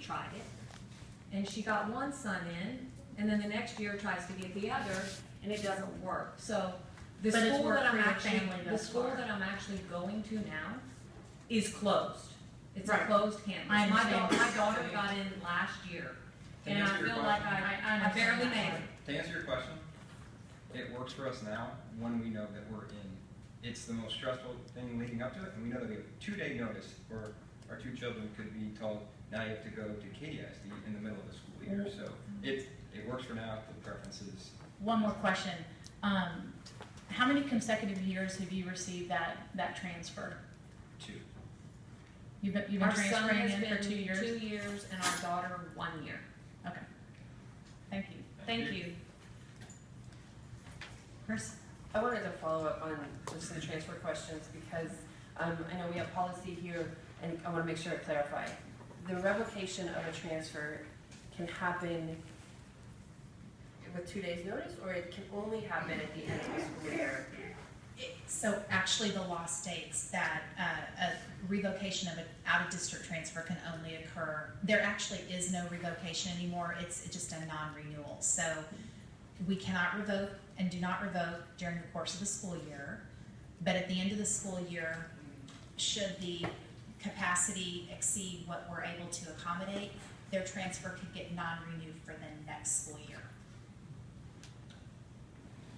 tried it, and she got one son in, and then the next year tries to get the other, and it doesn't work. So the But it's school worked that for I'm your actually, family the thus school far. that I'm actually going to now is closed. It's a Right. closed campus. I understand. My daughter got in last year, To and I answer your feel like question- I barely made it. To answer your question, it works for us now when we know that we're in. It's the most stressful thing leading up to it, and we know that we have a 2-day notice where our 2 children could be told, now you have to go to ISD in the middle of the school year. So it works for now, the preference is. One more question. How many consecutive years have you received that transfer? 2. You've been Our son transferring has in been for 2 years? 2 years, and our daughter 1 year. Okay. Thank you. Thank you. Chris? I wanted to follow up on just the transfer questions because I know we have policy here and I want to make sure I clarify. The revocation of a transfer can happen with 2 days notice, or it can only happen at the end of the school year? So actually, the law states that a revocation of an out-of-district transfer can only occur. There actually is no revocation anymore. It's just a non-renewal. So we cannot revoke and do not revoke during the course of the school year. But at the end of the school year, should the capacity exceed what we're able to accommodate, their transfer could get non-renewed for the next school year.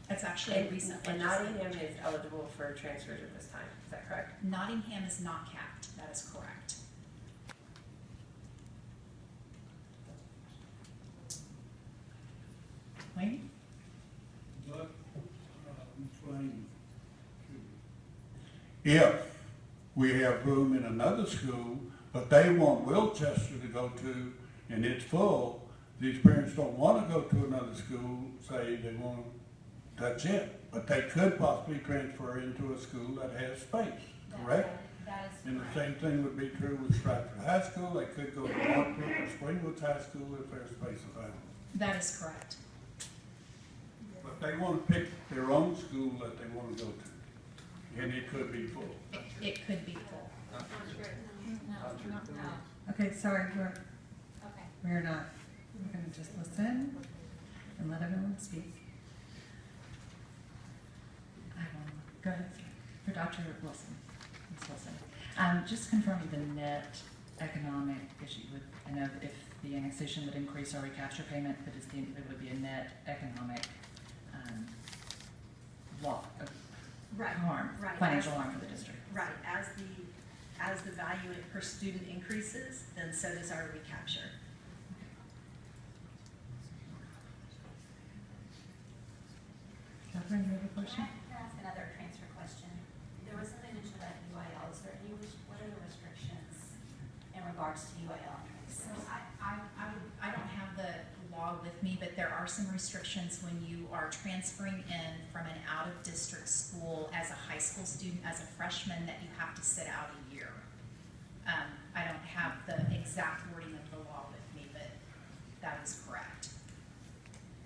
That's actually a recent And legislation. Nottingham is eligible for transfers at this time, is that correct? Nottingham is not capped. That is correct. Wayne? But, explain. If we have room in another school, but they want Wilchester to go to, and it's full, these parents don't want to go to another school, say they want, that's it. But they could possibly transfer into a school that has space, correct? That is And the correct. same thing would be true with Stratford High School. They could go to Northbrook or Springwoods High School if there's space available. That is correct. But they want to pick their own school that they want to go to, and it could be full. It could be full. Okay, sorry, Okay. we're not, we're gonna just listen and let everyone speak. I will, go ahead, sir. For Dr. Wilson, Ms. Wilson. Just confirming the net economic issue with, I know that if the annexation would increase our recapture payment, but it would be a net economic, Right, harm, right. financial harm for the district. Right, as the value per student increases, then so does our recapture. Catherine, you have a question? Can I ask another transfer question? There was something mentioned about UIL. Is there any, what are the restrictions in regards to UIL So transfers? I don't have the law with me, but there are some restrictions when you are transferring in from an out-of-district school as a high school student, as a freshman, that you have to sit out a year. I don't have the exact wording of the law with me, but that is correct.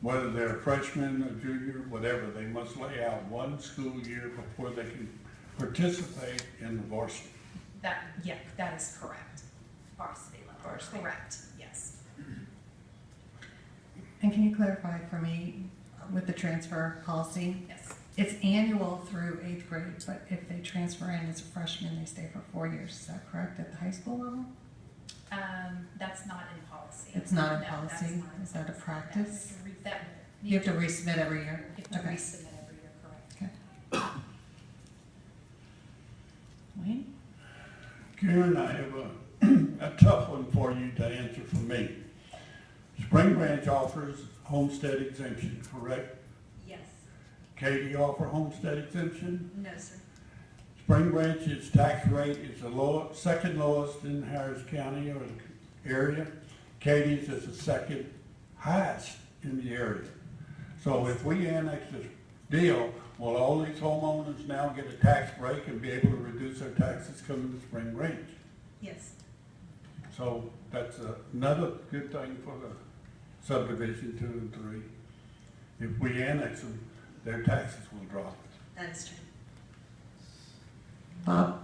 Whether they're a freshman, a junior, whatever, they must lay out one school year before they can participate in the varsity. Yeah, that is correct. Varsity level? Correct, yes. And can you clarify for me with the transfer policy? Yes. It's annual through 8th grade, but if they transfer in as a freshman, they stay for 4 years. Is that correct at the high school level? That's not in policy. It's not in No, that's policy? not in Is that a policy. practice? That- You have to resubmit every year? You have to Okay. resubmit every year, correct. Okay. Wayne? Karen, I have a tough one for you to answer for me. Spring Branch offers homestead exemption, correct? Yes. Katy offer homestead exemption? No, sir. Spring Branch's tax rate is the second lowest in Harris County or the area. Katy's is the second highest in the area. So if we annex this deal, will all these homeowners now get a tax break and be able to reduce their taxes coming to Spring Branch? Yes. So that's another good thing for the subdivision 2 and 3. If we annex them, their taxes will drop. That is true. Bob?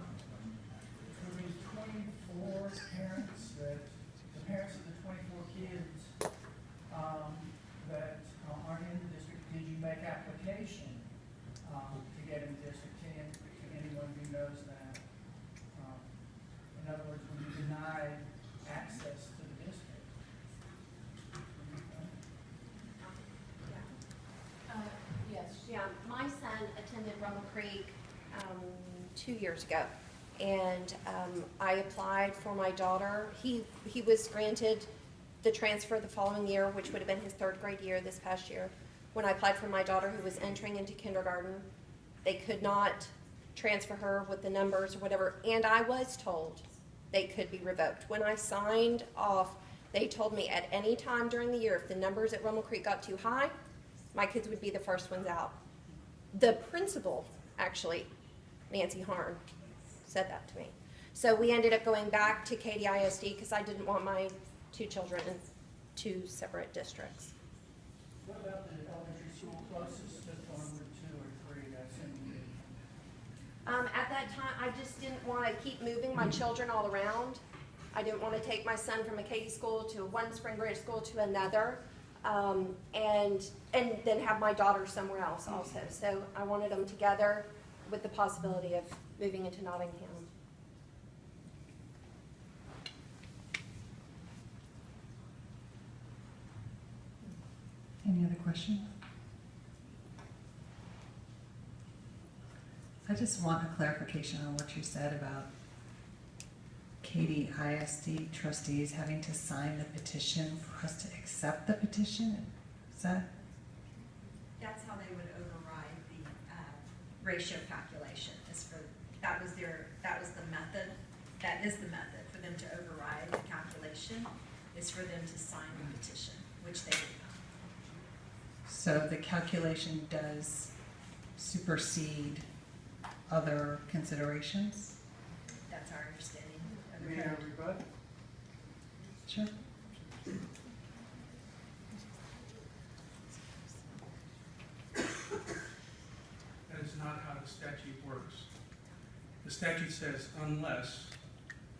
For these 24 parents that, the parents of the attended Rummel Creek 2 years ago. And I applied for my daughter. He was granted the transfer the following year, which would have been his 3rd grade year this past year. When I applied for my daughter who was entering into kindergarten, they could not transfer her with the numbers or whatever, and I was told they could be revoked. When I signed off, they told me at any time during the year, if the numbers at Rummel Creek got too high, my kids would be the first ones out. The principal, actually, Nancy Harn, said that to me. So we ended up going back to Katy ISD because I didn't want my 2 children in 2 separate districts. What about the elementary school closest to Thornwood 2 or 3? That's in At that time, I just didn't want to keep moving my children all around. I didn't want to take my son from a Katy school to one Spring Branch school to another, and then have my daughter somewhere else also. So I wanted them together with the possibility of moving into Nottingham. Any other questions? I just want a clarification on what you said about Katy ISD trustees having to sign the petition for us to accept the petition. Is that? That's how they would override the ratio calculation. That was the method. That is the method for them to override the calculation, is for them to sign the petition, which they did not. So the calculation does supersede other considerations? That's our understanding of the May I code. rebut? Sure. That is not how the statute works. The statute says unless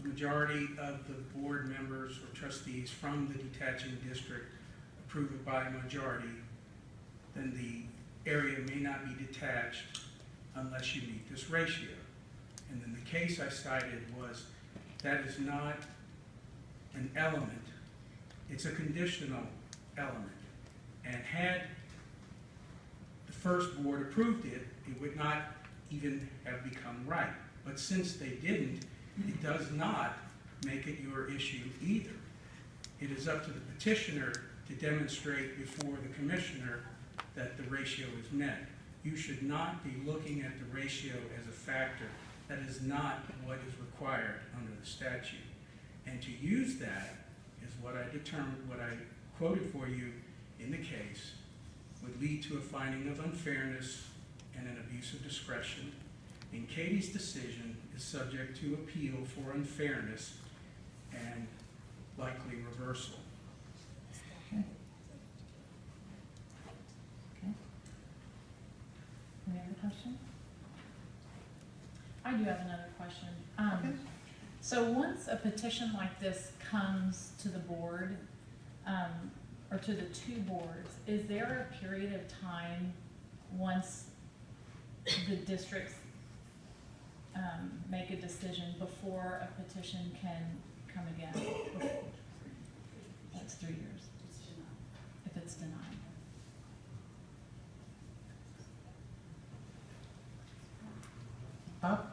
the majority of the board members or trustees from the detaching district approve it by a majority, then the area may not be detached unless you meet this ratio. And then the case I cited was that is not an element, it's a conditional element. And had the first board approved it, it would not even have become right. But since they didn't, it does not make it your issue either. It is up to the petitioner to demonstrate before the commissioner that the ratio is met. You should not be looking at the ratio as a factor. That is not what is required under the statute. And to use that is what I determined, what I quoted for you in the case, would lead to a finding of unfairness and an abuse of discretion. And Katy's decision is subject to appeal for unfairness and likely reversal. Okay. Okay. Any other questions? I do have another question. So once a petition like this comes to the board, or to the 2 boards, is there a period of time once the districts make a decision before a petition can come again? That's 3 years, if it's denied. Bob?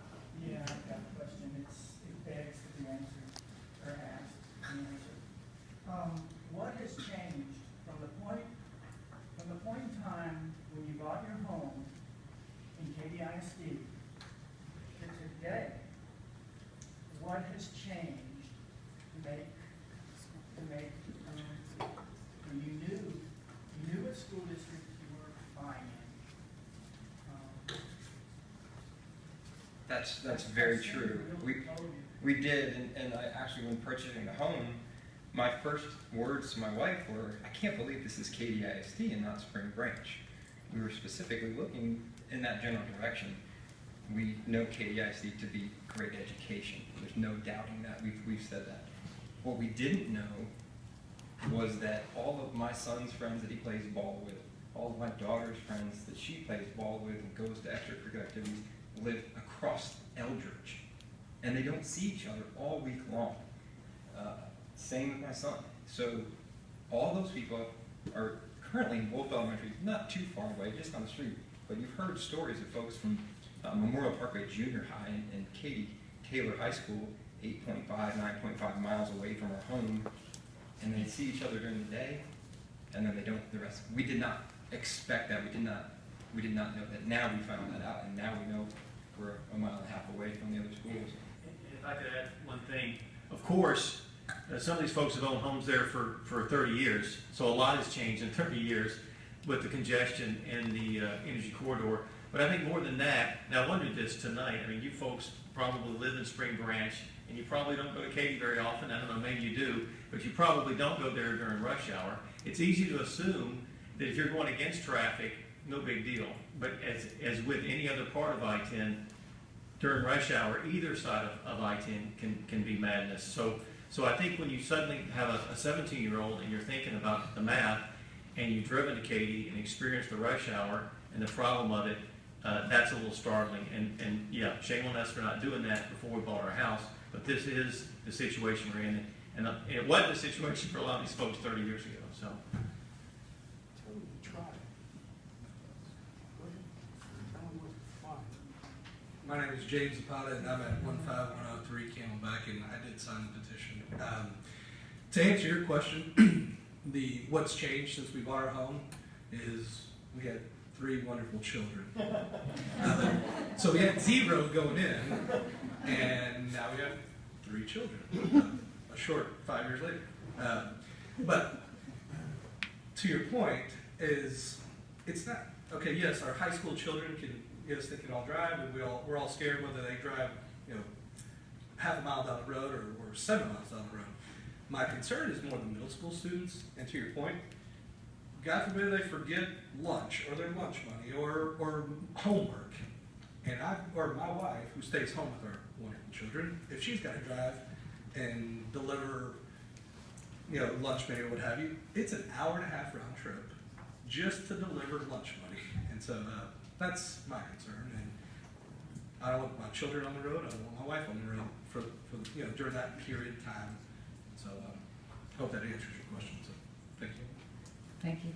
Yeah, I've got a question. It begs to be answered, or asked and answered. What has changed from the point in time when you bought your home in Katy ISD to today? What has changed to make when you knew what school district you were buying in? That's very true. We did, and I actually, when purchasing the home, my first words to my wife were, I can't believe this is Katy ISD and not Spring Branch. We were specifically looking in that general direction. We know Katy ISD to be great education. There's no doubting that. We've said that. What we didn't know was that all of my son's friends that he plays ball with, all of my daughter's friends that she plays ball with and goes to extracurricular activities, live across Eldridge. And they don't see each other all week long. Same with my son. So all those people are currently in Wolf Elementary, not too far away, just on the street. but you've heard stories of folks from Memorial Parkway Junior High and Katy Taylor High School, 8.5, 9.5 miles away from our home, and they see each other during the day, and then they don't the rest. We did not expect that. We did not know that. Now we found that out, and now we know we're a mile and a half away from the other schools. If I could add one thing, of course, some of these folks have owned homes there for 30 years, so a lot has changed in 30 years with the congestion in the energy corridor. But I think more than that, now I wondered this tonight, I mean, you folks probably live in Spring Branch, and you probably don't go to Katy very often. I don't know, maybe you do, but you probably don't go there during rush hour. It's easy to assume that if you're going against traffic, no big deal. But as with any other part of I-10, during rush hour, either side of I-10 can be madness. So I think when you suddenly have a 17-year-old and you're thinking about the math, and you've driven to Katy and experienced the rush hour and the problem of it, that's a little startling. And yeah, shame on us for not doing that before we bought our house, but this is the situation we're in. And it wasn't the situation for a lot of these folks 30 years ago, so. My name is James Zapata, and I'm at 15103 Camelback, and I did sign the petition. To answer your question, what's changed since we bought our home is we had 3 wonderful children. So we had 0 going in, and now we have 3 children, a short 5 years later. But to your point is, it's not, okay, yes, our high school children can, yes, they can all drive, and we're all scared whether they drive, half a mile down the road or 7 miles down the road. My concern is more the middle school students, and to your point, God forbid they forget lunch or their lunch money or homework. And or my wife, who stays home with our wonderful children, if she's got to drive and deliver, lunch money or what have you, it's an hour-and-a-half round trip just to deliver lunch money. And so that's my concern. And I don't want my children on the road. I don't want my wife on the road for during that period of time. So I hope that answers your question. So thank you. Thank you.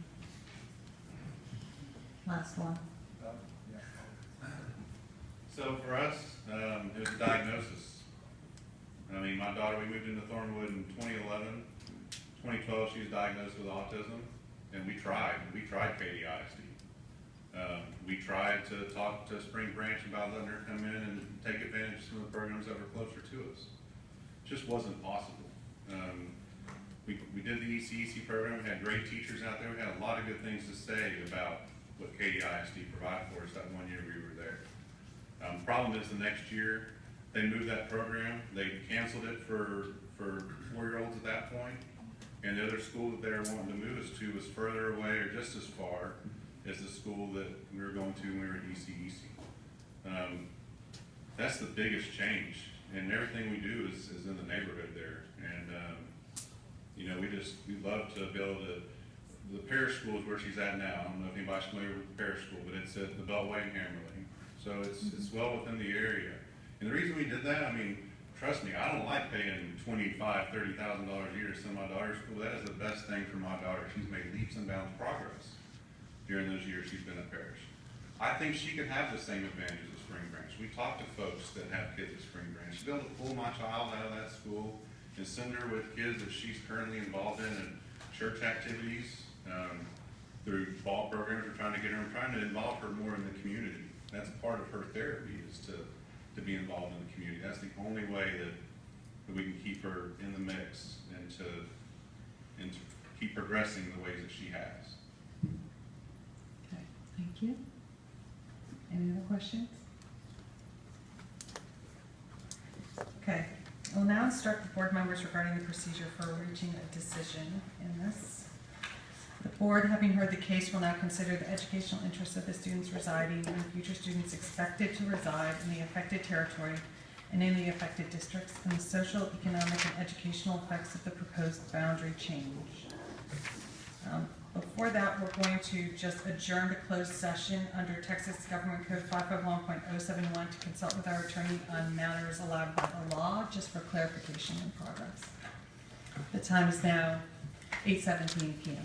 Last one. So for us, it was a diagnosis. I mean, my daughter, we moved into Thornwood in 2011. 2012, she was diagnosed with autism, and we tried Katy ISD. We tried to talk to Spring Branch about letting her come in and take advantage of some of the programs that were closer to us. It just wasn't possible. We did the ECEC program. We had great teachers out there. We had a lot of good things to say about what Katy ISD provided for us that one year we were there. The problem is the next year, they moved that program. They canceled it for 4-year-olds at that point. And the other school that they were wanting to move us to was further away or just as far as the school that we were going to when we were at ECEC. That's the biggest change. And everything we do is in the neighborhood there. And, we love to be able to, the parish school is where she's at now. I don't know if anybody's familiar with the parish school, but it's at the Beltway in Hammerley. So it's well within the area. And the reason we did that, I mean, trust me, I don't like paying $25,000, $30,000 a year to send my daughter to school. That is the best thing for my daughter. She's made leaps and bounds progress during those years she's been at parish. I think she could have the same advantages as Spring Branch. We talk to folks that have kids at Spring Branch. To be able to pull my child out of that school and send her with kids that she's currently involved in church activities, through ball programs, we're trying to involve her more in the community. That's part of her therapy, is to be involved in the community. That's the only way that we can keep her in the mix and to keep progressing the ways that she has. Okay, thank you. Any other questions? Okay, we'll now instruct the board members regarding the procedure for reaching a decision in this. The board, having heard the case, will now consider the educational interests of the students residing and future students expected to reside in the affected territory and in the affected districts, and the social, economic, and educational effects of the proposed boundary change. Before that, we're going to just adjourn to closed session under Texas Government Code 551.071 to consult with our attorney on matters allowed by the law, just for clarification and progress. The time is now 8:17 p.m.